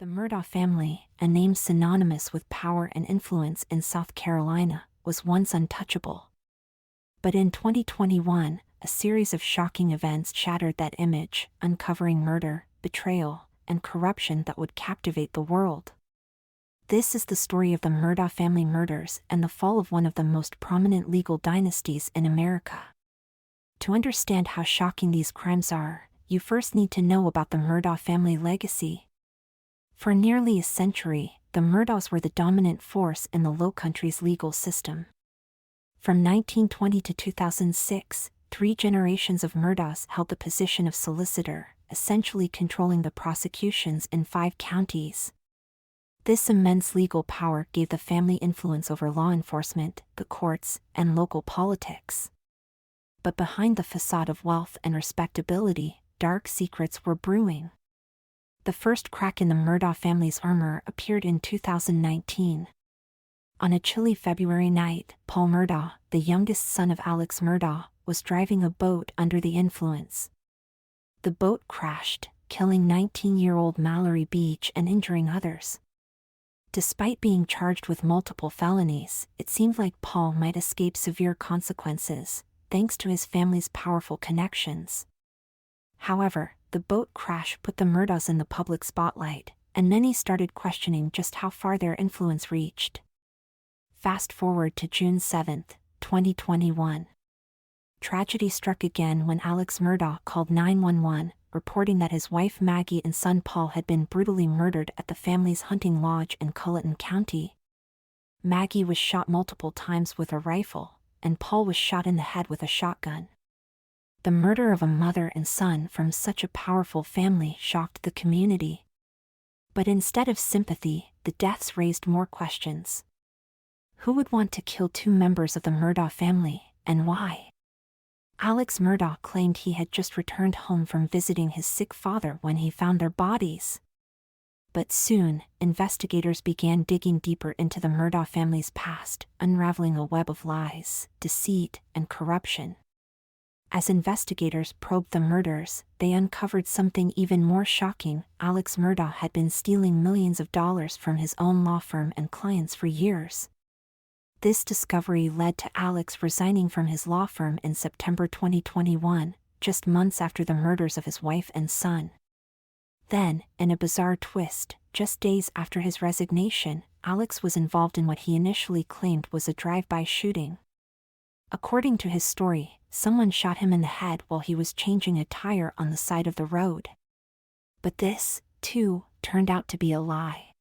The Murdaugh family, a name synonymous with power and influence in South Carolina, was once untouchable. But in 2021, a series of shocking events shattered that image, uncovering murder, betrayal, and corruption that would captivate the world. This is the story of the Murdaugh family murders and the fall of one of the most prominent legal dynasties in America. To understand how shocking these crimes are, you first need to know about the Murdaugh family legacy. For nearly a century, the Murdaughs were the dominant force in the Lowcountry's legal system. From 1920 to 2006, 3 generations of Murdaughs held the position of solicitor, essentially controlling the prosecutions in 5 counties. This immense legal power gave the family influence over law enforcement, the courts, and local politics. But behind the facade of wealth and respectability, dark secrets were brewing. The first crack in the Murdaugh family's armor appeared in 2019. On a chilly February night, Paul Murdaugh, the youngest son of Alex Murdaugh, was driving a boat under the influence. The boat crashed, killing 19-year-old Mallory Beach and injuring others. Despite being charged with multiple felonies, it seemed like Paul might escape severe consequences, thanks to his family's powerful connections. However, the boat crash put the Murdaughs in the public spotlight, and many started questioning just how far their influence reached. Fast forward to June 7, 2021. Tragedy struck again when Alex Murdaugh called 911, reporting that his wife Maggie and son Paul had been brutally murdered at the family's hunting lodge in Culleton County. Maggie was shot multiple times with a rifle, and Paul was shot in the head with a shotgun. The murder of a mother and son from such a powerful family shocked the community. But instead of sympathy, the deaths raised more questions. Who would want to kill 2 members of the Murdaugh family, and why? Alex Murdaugh claimed he had just returned home from visiting his sick father when he found their bodies. But soon, investigators began digging deeper into the Murdaugh family's past, unraveling a web of lies, deceit, and corruption. As investigators probed the murders, they uncovered something even more shocking. Alex Murdaugh had been stealing millions of dollars from his own law firm and clients for years. This discovery led to Alex resigning from his law firm in September 2021, just months after the murders of his wife and son. Then, in a bizarre twist, just days after his resignation, Alex was involved in what he initially claimed was a drive-by shooting. According to his story, someone shot him in the head while he was changing a tire on the side of the road. But this, too, turned out to be a lie.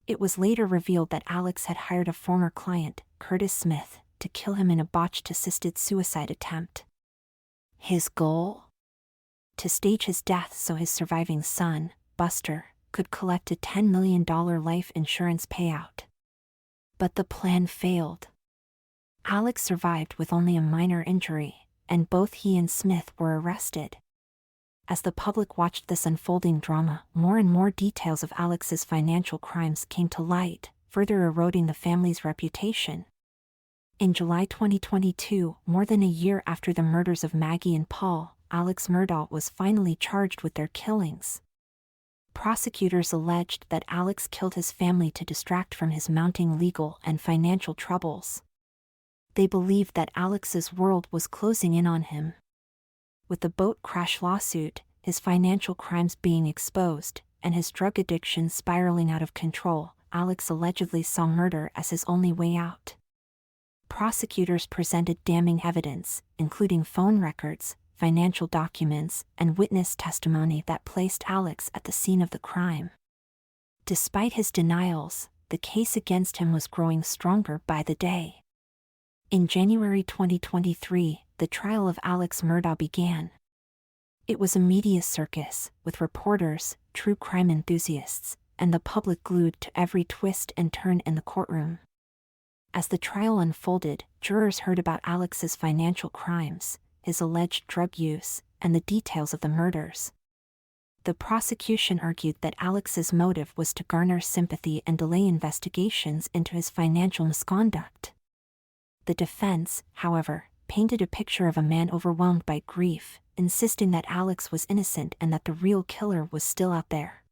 It was later revealed that Alex had hired a former client, Curtis Smith, to kill him in a botched assisted suicide attempt. His goal? To stage his death so his surviving son, Buster, could collect a $10 million life insurance payout. But the plan failed. Alex survived with only a minor injury, and both he and Smith were arrested. As the public watched this unfolding drama, more and more details of Alex's financial crimes came to light, further eroding the family's reputation. In July 2022, more than a year after the murders of Maggie and Paul, Alex Murdaugh was finally charged with their killings. Prosecutors alleged that Alex killed his family to distract from his mounting legal and financial troubles. They believed that Alex's world was closing in on him. With the boat crash lawsuit, his financial crimes being exposed, and his drug addiction spiraling out of control, Alex allegedly saw murder as his only way out. Prosecutors presented damning evidence, including phone records, financial documents, and witness testimony that placed Alex at the scene of the crime. Despite his denials, the case against him was growing stronger by the day. In January 2023, the trial of Alex Murdaugh began. It was a media circus, with reporters, true crime enthusiasts, and the public glued to every twist and turn in the courtroom. As the trial unfolded, jurors heard about Alex's financial crimes, his alleged drug use, and the details of the murders. The prosecution argued that Alex's motive was to garner sympathy and delay investigations into his financial misconduct. The defense, however, painted a picture of a man overwhelmed by grief, insisting that Alex was innocent and that the real killer was still out there.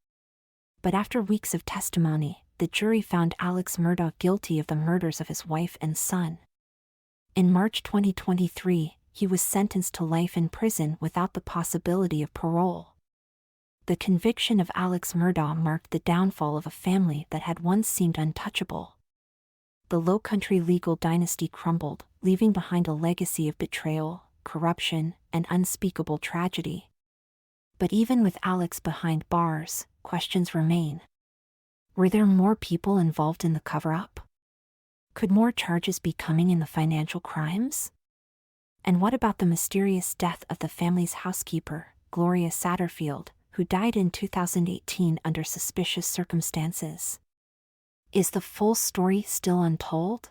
But after weeks of testimony, the jury found Alex Murdaugh guilty of the murders of his wife and son. In March 2023, he was sentenced to life in prison without the possibility of parole. The conviction of Alex Murdaugh marked the downfall of a family that had once seemed untouchable. The Low Country legal dynasty crumbled, leaving behind a legacy of betrayal, corruption, and unspeakable tragedy. But even with Alex behind bars, questions remain. Were there more people involved in the cover-up? Could more charges be coming in the financial crimes? And what about the mysterious death of the family's housekeeper, Gloria Satterfield, who died in 2018 under suspicious circumstances? Is the full story still untold?